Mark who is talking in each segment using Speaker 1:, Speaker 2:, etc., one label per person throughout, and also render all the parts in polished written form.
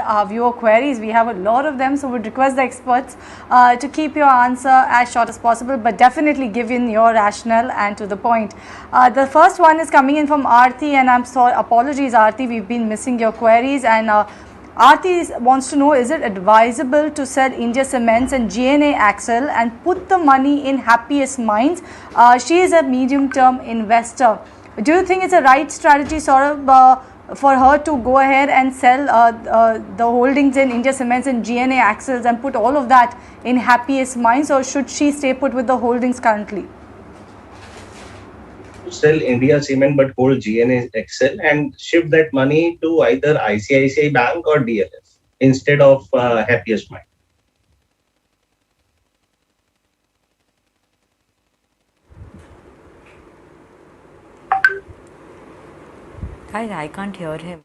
Speaker 1: our viewer queries. We have a lot of them, so would request the experts to keep your answer as short as possible, but definitely give in your rationale and to the point. The first one is coming in from Aarti, and I'm sorry, apologies Aarti, we've been missing your queries. And Aarti wants to know, is it advisable to sell India Cements and GNA Axle and put the money in Happiest Minds? She is a medium-term investor. Do you think it's a right strategy, Saurabh, for her to go ahead and sell the holdings in India Cements and GNA Axles and put all of that in Happiest Minds, or should she stay put with the holdings currently?
Speaker 2: Sell India Cement but hold GNA Excel and shift that money to either ICICI Bank or DLF instead of Happiest Mind.
Speaker 3: Guys, I can't hear him.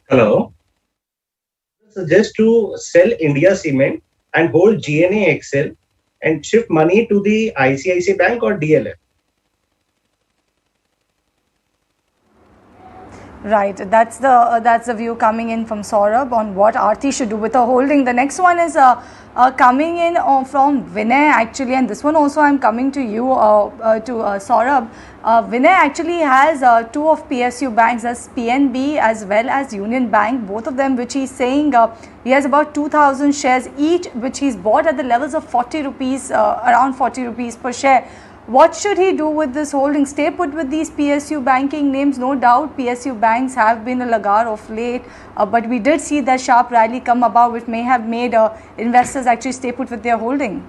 Speaker 2: Hello. Suggest to sell India Cement and hold GNA Excel and shift money to the ICICI Bank or DLF.
Speaker 1: Right, that's the view coming in from Saurabh on what Aarti should do with her holding. The next one is coming in from Vinay actually, and this one also I'm coming to you to Saurabh. Vinay actually has two of PSU banks, as PNB as well as Union Bank, both of them which he's saying he has about 2,000 shares each, which he's bought at the levels of 40 rupees, around 40 rupees per share. What should he do with this holding? Stay put with these PSU banking names. No doubt PSU banks have been a lagar of late, but we did see that sharp rally come about, which may have made investors actually stay put with their holding.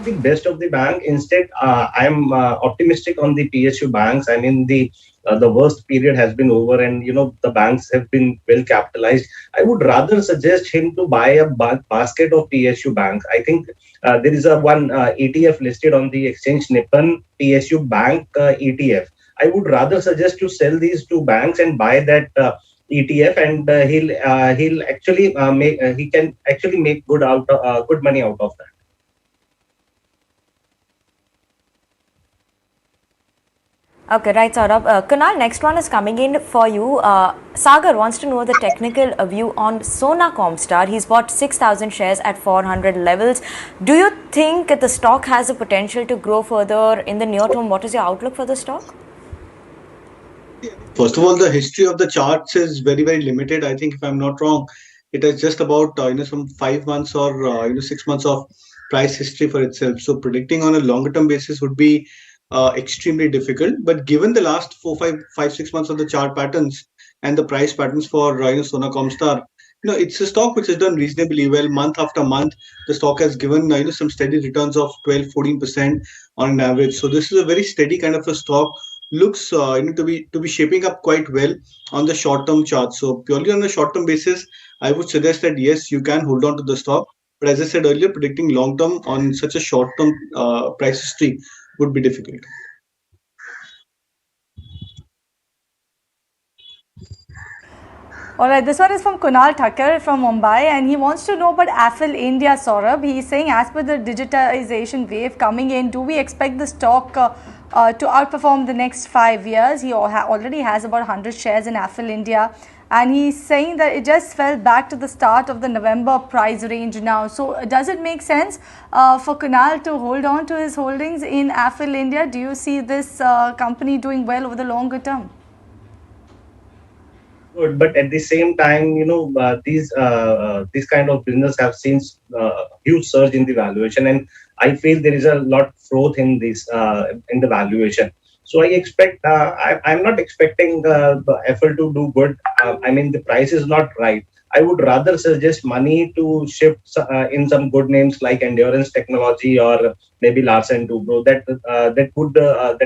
Speaker 2: The best of the bank. Instead, I am optimistic on the PSU banks. I mean, the worst period has been over, and the banks have been well capitalized. I would rather suggest him to buy a basket of PSU banks. I think there is one ETF listed on the exchange, Nippon PSU Bank ETF. I would rather suggest to sell these two banks and buy that ETF, and he'll actually he can actually make good money out of that.
Speaker 3: Okay, right, Saurabh. Kunal, next one is coming in for you. Sagar wants to know the technical view on Sona Comstar. He's bought 6,000 shares at 400 levels. Do you think the stock has the potential to grow further in the near term? What is your outlook for the stock?
Speaker 4: First of all, the history of the charts is very, very limited. I think, if I'm not wrong, it has just about some 5 months or 6 months of price history for itself. So predicting on a longer term basis would be extremely difficult. But given the last 6 months of the chart patterns and the price patterns for Sona Comstar, it's a stock which has done reasonably well month after month. The stock has given some steady returns of 12-14% on an average. So this is a very steady kind of a stock. Looks to be shaping up quite well on the short term chart. So purely on a short term basis, I would suggest that yes, you can hold on to the stock. But as I said earlier, predicting long term on such a short term price history would be difficult.
Speaker 1: All right, this one is from Kunal Thakkar from Mumbai, and he wants to know about Affle India, Saurabh. He is saying, as per the digitization wave coming in, do we expect the stock to outperform the next 5 years? He already has about 100 shares in Affle India, and he's saying that it just fell back to the start of the November price range now. So does it make sense for Kunal to hold on to his holdings in Affle India? Do you see this company doing well over the longer term?
Speaker 2: Good, but at the same time, these kind of business have seen huge surge in the valuation, and I feel there is a lot of growth in this in the valuation. So I expect I'm not expecting Affle to do good. I mean, the price is not right. I would rather suggest money to shift in some good names like Endurance Technology or maybe Larsen & Toubro. That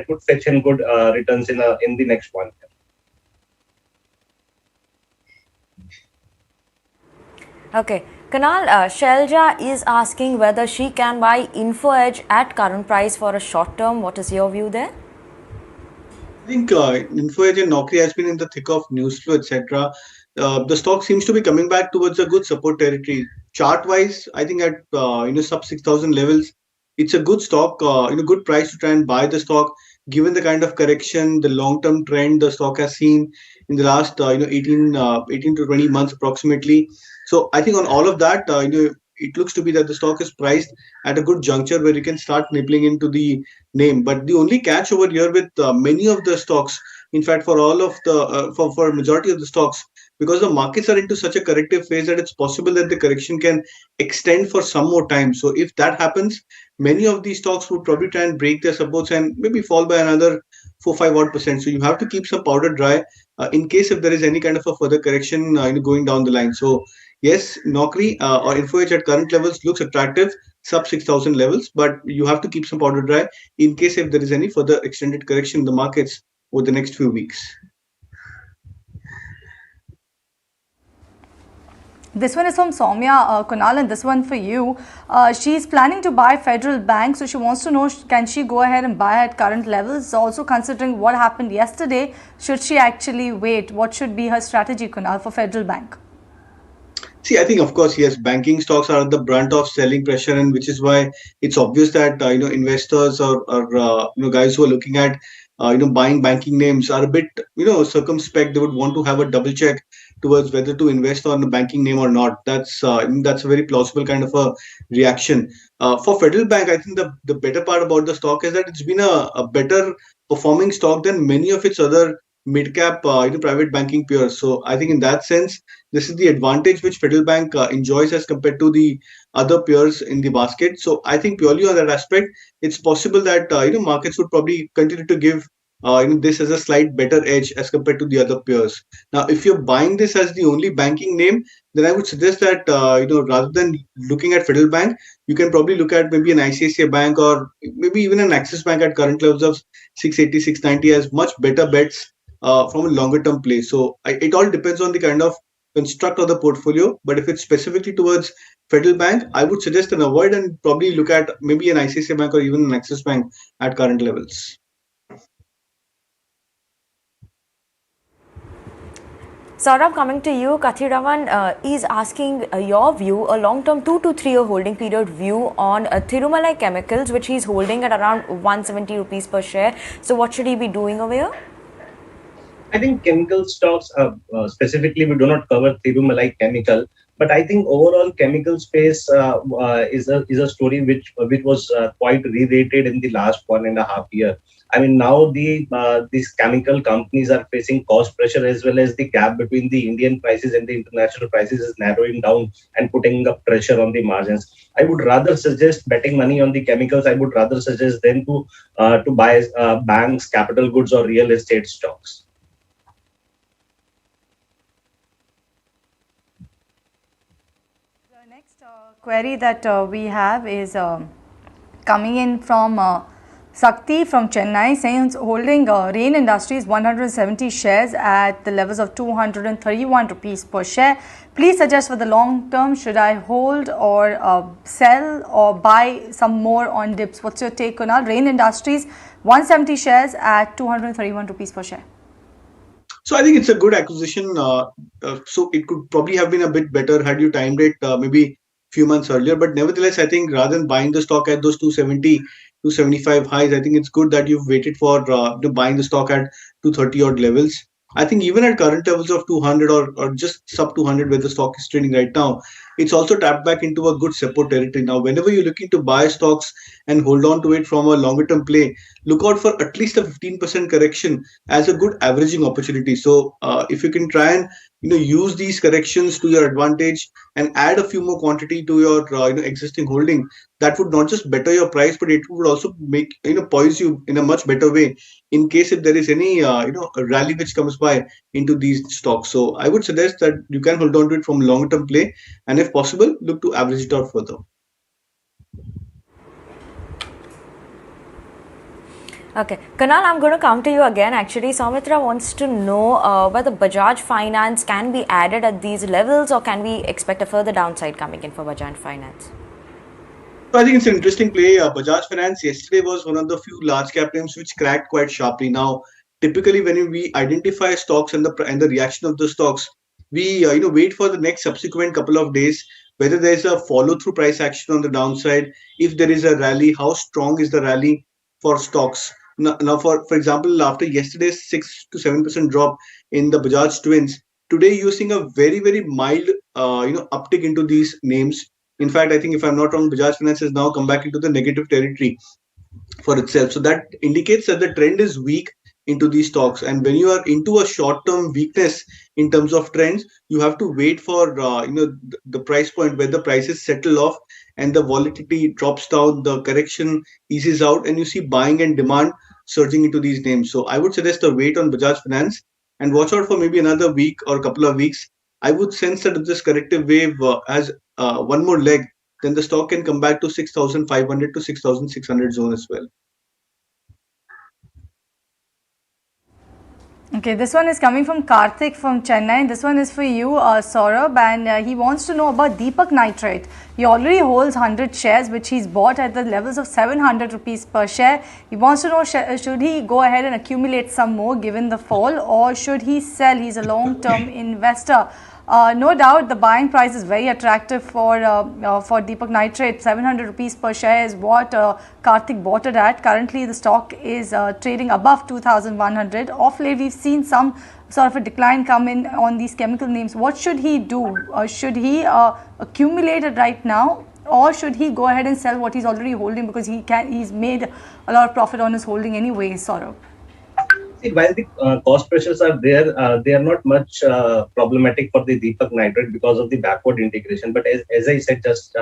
Speaker 2: would fetch in good returns in the next 1 year.
Speaker 3: Okay, Kunal, Shelja is asking whether she can buy InfoEdge at current price for a short term. What is your view there?
Speaker 4: I think InfoEdge and Naukri has been in the thick of news flow, etc. The stock seems to be coming back towards a good support territory. Chart wise, I think at sub 6,000 levels, it's a good stock. Good price to try and buy the stock. Given the kind of correction, the long term trend the stock has seen, in the last 18 to 20 months approximately. So I think on all of that, it looks to be that the stock is priced at a good juncture where you can start nibbling into the name. But the only catch over here with many of the stocks, in fact, for all of the for majority of the stocks, because the markets are into such a corrective phase that it's possible that the correction can extend for some more time. So if that happens, many of these stocks would probably try and break their supports and maybe fall by another 4-5 odd%. So you have to keep some powder dry in case if there is any kind of a further correction going down the line. So yes, Naukri or Info Edge at current levels looks attractive, sub 6,000 levels, but you have to keep some powder dry in case if there is any further extended correction in the markets over the next few weeks.
Speaker 1: This one is from Soumya, Kunal, and this one for you. She's planning to buy Federal Bank, so she wants to know, can she go ahead and buy at current levels? Also considering what happened yesterday, should she actually wait? What should be her strategy, Kunal, for Federal Bank?
Speaker 4: See, I think, of course, yes, banking stocks are at the brunt of selling pressure, and which is why it's obvious that investors or guys who are looking at buying banking names are a bit circumspect. They would want to have a double check towards whether to invest on a banking name or not. That's a very plausible kind of a reaction. For Federal Bank, I think the better part about the stock is that it's been a better performing stock than many of its other mid-cap private banking peers. So I think in that sense, this is the advantage which Federal Bank enjoys as compared to the other peers in the basket. So I think purely on that aspect, it's possible that markets would probably continue to give this as a slight better edge as compared to the other peers. Now, if you're buying this as the only banking name, then I would suggest that rather than looking at Federal Bank, you can probably look at maybe an ICICI Bank or maybe even an Axis Bank at current levels of 680, 690 as much better bets from a longer term play. So it all depends on the kind of construct of the portfolio. But if it's specifically towards Federal Bank, I would suggest an avoid and probably look at maybe an ICICI Bank or even an Axis Bank at current levels.
Speaker 3: Saurabh, coming to you, Kathiraman is asking your view, a long-term 2 to 3 year holding period view on Thirumalai Chemicals, which he's holding at around 170 rupees per share. So what should he be doing over here?
Speaker 2: I think chemical stocks, specifically, we do not cover Thirumalai Chemical, but I think overall chemical space is a story which was quite re-rated in the last 1.5 years. I mean, now these chemical companies are facing cost pressure, as well as the gap between the Indian prices and the international prices is narrowing down and putting up pressure on the margins. I would rather suggest betting money on the chemicals. I would rather suggest them to buy banks, capital goods, or real estate stocks.
Speaker 1: The next query that we have is coming in from Sakti from Chennai, saying holding Rain Industries 170 shares at the levels of 231 rupees per share. Please suggest for the long term, should I hold or sell or buy some more on dips? What's your take, Kunal? Rain Industries 170 shares at 231 rupees per share.
Speaker 4: So I think it's a good acquisition. So it could probably have been a bit better had you timed it maybe few months earlier. But nevertheless, I think rather than buying the stock at those 270, 275 highs, I think it's good that you've waited for buying the stock at 230 odd levels. I think even at current levels of 200 or just sub 200 where the stock is trading right now, it's also tapped back into a good support territory. Now, whenever you're looking to buy stocks and hold on to it from a longer term play, look out for at least a 15% correction as a good averaging opportunity. So if you can try and use these corrections to your advantage and add a few more quantity to your existing holding, that would not just better your price, but it would also make poise you in a much better way in case if there is any a rally which comes by into these stocks. So I would suggest that you can hold on to it from long term play, and if possible, look to average it out further.
Speaker 3: Okay, Kunal, I'm going to come to you again. Actually, Soumitra wants to know whether Bajaj Finance can be added at these levels, or can we expect a further downside coming in for Bajaj Finance?
Speaker 4: So I think it's an interesting play. Bajaj Finance yesterday was one of the few large cap names which cracked quite sharply. Now, typically when we identify stocks and the reaction of the stocks, we wait for the next subsequent couple of days, whether there's a follow through price action on the downside, if there is a rally, how strong is the rally for stocks. Now, for example, after yesterday's 6 to 7% drop in the Bajaj Twins, today you're seeing a very very mild uptick into these names. In fact, I think if I'm not wrong, Bajaj Finance has now come back into the negative territory for itself. So that indicates that the trend is weak into these stocks. And when you are into a short-term weakness in terms of trends, you have to wait for the price point where the prices settle off and the volatility drops down, the correction eases out, and you see buying and demand surging into these names. So I would suggest a wait on Bajaj Finance and watch out for maybe another week or a couple of weeks. I would sense that if this corrective wave has one more leg, then the stock can come back to 6,500 to 6,600 zone as well.
Speaker 1: Okay, this one is coming from Karthik from Chennai. This one is for you, Saurabh, and he wants to know about Deepak Nitrite. He already holds 100 shares, which he's bought at the levels of 700 rupees per share. He wants to know, should he go ahead and accumulate some more given the fall, or should he sell? He's a long-term investor. No doubt the buying price is very attractive for Deepak Nitrite. 700 rupees per share is what Karthik bought it at. Currently the stock is trading above 2,100. Off late we've seen some sort of a decline come in on these chemical names. What should he do? Should he accumulate it right now, or should he go ahead and sell what he's already holding, because he's made a lot of profit on his holding anyway, Saurabh?
Speaker 2: See, while the cost pressures are there, they are not much problematic for the Deepak Nitrite because of the backward integration. But as I said just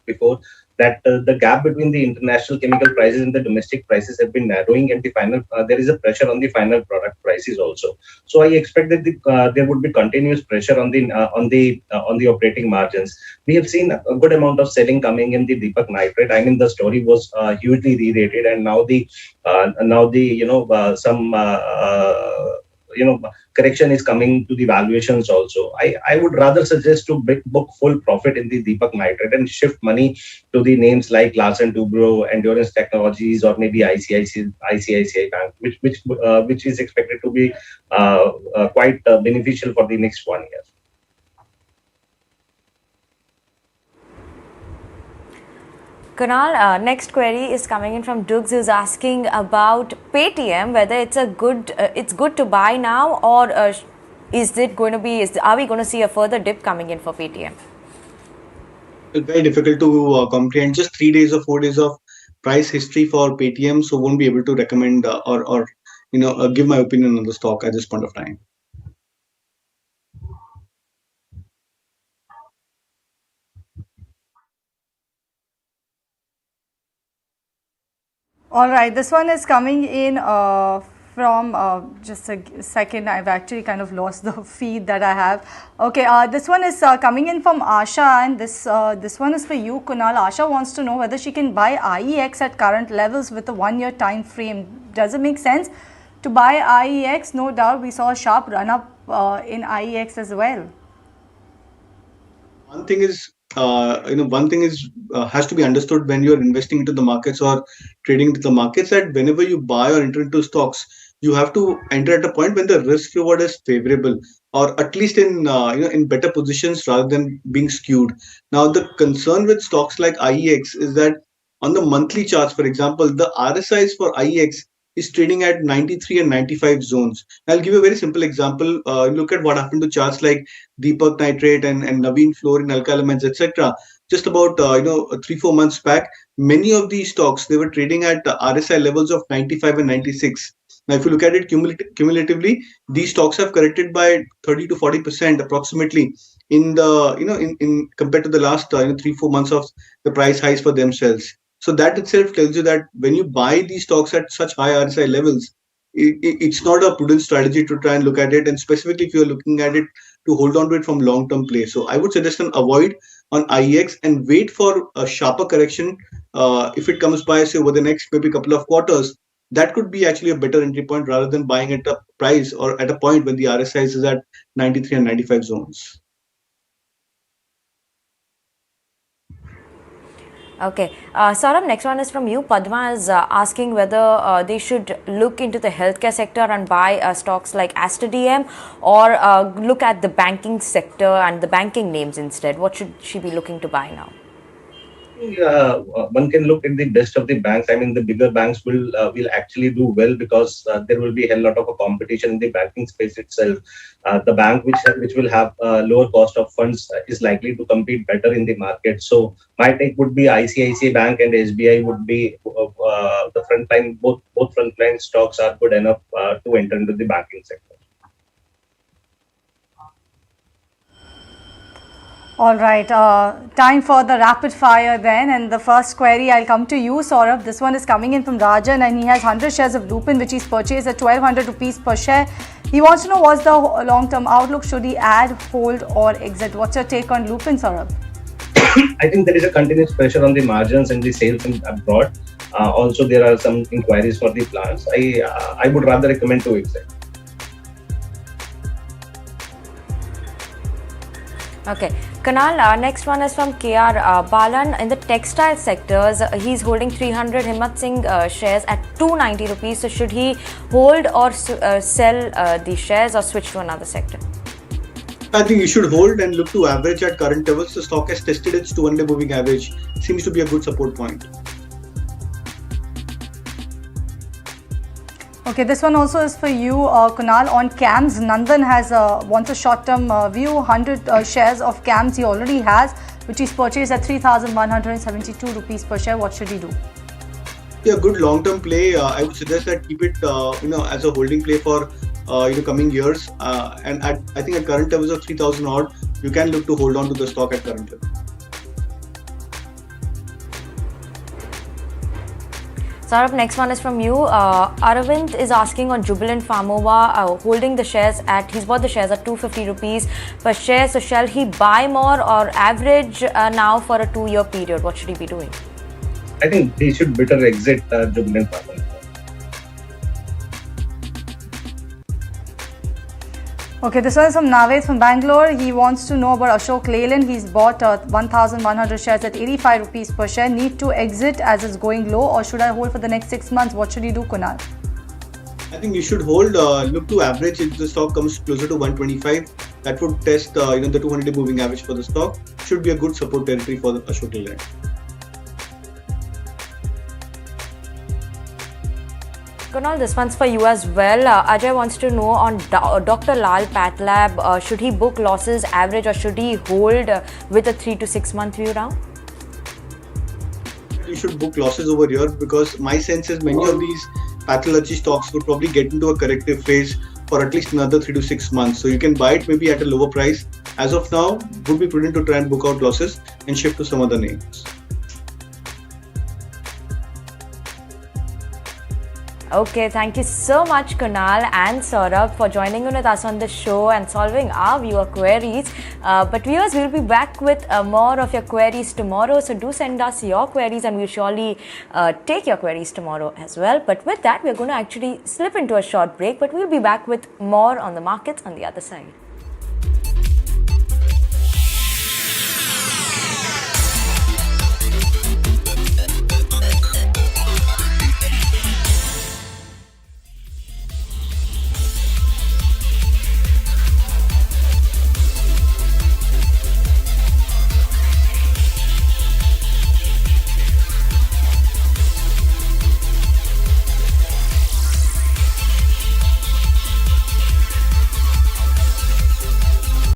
Speaker 2: before, that the gap between the international chemical prices and the domestic prices have been narrowing, and the final there is a pressure on the final product prices also. So I expect that there would be continuous pressure on the operating margins. We have seen a good amount of selling coming in the Deepak Nitrite. I mean, the story was hugely re-rated, and now correction is coming to the valuations also. I would rather suggest to book full profit in the Deepak Nitrite and shift money to the names like Larsen Toubro, Endurance Technologies, or maybe ICICI Bank, which is expected to be quite beneficial for the next 1 year.
Speaker 3: Kunal, next query is coming in from Dukes, who's asking about Paytm, whether it's good to buy now, or are we going to see a further dip coming in for Paytm?
Speaker 4: It's very difficult to comprehend. Just 3 days or 4 days of price history for Paytm, so won't be able to recommend or give my opinion on the stock at this point of time.
Speaker 1: All right, this one is coming in from just a second. I've actually kind of lost the feed that I have. Okay, this one is coming in from Asha, and this one is for you, Kunal. Asha wants to know whether she can buy IEX at current levels with a 1 year time frame. Does it make sense to buy IEX? No doubt we saw a sharp run up in IEX as well.
Speaker 4: One thing is has to be understood when you're investing into the markets or trading into the markets, that whenever you buy or enter into stocks, you have to enter at a point when the risk reward is favorable, or at least in better positions rather than being skewed. Now, the concern with stocks like IEX is that on the monthly charts, for example, the RSIs for IEX is trading at 93 and 95 zones. I'll give you a very simple example. Look at what happened to charts like Deepak Nitrite and Navin Fluorine, Alka Elements, etc. Just about 3-4 months back, many of these stocks, they were trading at RSI levels of 95 and 96. Now, if you look at it cumulatively, these stocks have corrected by 30 to 40% approximately in compared to the last 3-4 months of the price highs for themselves. So that itself tells you that when you buy these stocks at such high RSI levels, it's not a prudent strategy to try and look at it, and specifically if you're looking at it to hold on to it from long-term play. So I would suggest an avoid on IEX and wait for a sharper correction. If it comes by, say, over the next maybe couple of quarters, that could be actually a better entry point rather than buying at a price or at a point when the RSI is at 93 and 95 zones.
Speaker 3: Okay, Saurabh, next one is from you. Padma is asking whether they should look into the healthcare sector and buy stocks like Aster DM, or look at the banking sector and the banking names instead. What should she be looking to buy now?
Speaker 2: One can look at the best of the banks. I mean, the bigger banks will actually do well because there will be a hell lot of a competition in the banking space itself. The bank which will have lower cost of funds is likely to compete better in the market. So my take would be ICICI Bank and SBI would be the frontline. Both frontline stocks are good enough to enter into the banking sector.
Speaker 1: All right, time for the rapid fire then. And the first query, I'll come to you, Saurabh. This one is coming in from Rajan, and he has 100 shares of Lupin, which he's purchased at 1200 rupees per share. He wants to know what's the long-term outlook. Should he add, hold, or exit? What's your take on Lupin, Saurabh?
Speaker 2: I think there is a continuous pressure on the margins and the sales in abroad. Also, there are some inquiries for the plants. I would rather recommend to exit.
Speaker 3: Okay, Kunal, next one is from KR Balan. In the textile sectors, he's holding 300 Himmat Singh shares at 290 rupees. So should he hold or sell the shares or switch to another sector?
Speaker 4: I think you should hold and look to average at current levels. The stock has tested its 200 moving average. Seems to be a good support point.
Speaker 1: Okay, this one also is for you, Kunal. On CAMS, Nandan has wants a short-term view. 100 shares of CAMS he already has, which he's purchased at 3,172 rupees per share. What should he do?
Speaker 4: Yeah, good long-term play. I would suggest that keep it, as a holding play for coming years. And I think at current levels of 3,000 odd, you can look to hold on to the stock at current level.
Speaker 3: Saurabh, next one is from you. Aravind is asking on Jubilant Pharmova, holding the shares at, he's bought the shares at 250 rupees per share. So shall he buy more or average now for a 2-year period? What should he be doing?
Speaker 2: I think he should better exit Jubilant Pharmova.
Speaker 1: Okay, this one is from Naved from Bangalore. He wants to know about Ashok Leyland. He's bought 1,100 shares at 85 rupees per share. Need to exit as it's going low, or should I hold for the next 6 months? What should he do, Kunal?
Speaker 4: I think you should hold. Look to average if the stock comes closer to 125. That would test the 200-day moving average for the stock. Should be a good support territory for the Ashok Leyland.
Speaker 3: Kunal, this one's for you as well. Ajay wants to know on Dr. Lal PathLab, should he book losses average or should he hold with a 3 to 6 month view now?
Speaker 4: You should book losses over here because my sense is many of these pathology stocks would probably get into a corrective phase for at least another 3 to 6 months. So you can buy it maybe at a lower price. As of now, would be prudent to try and book out losses and shift to some other names.
Speaker 3: Okay, thank you so much Kunal and Saurabh for joining in with us on the show and solving our viewer queries. But viewers, we'll be back with more of your queries tomorrow. So do send us your queries and we'll surely take your queries tomorrow as well. But with that, we're going to actually slip into a short break. But we'll be back with more on the markets on the other side.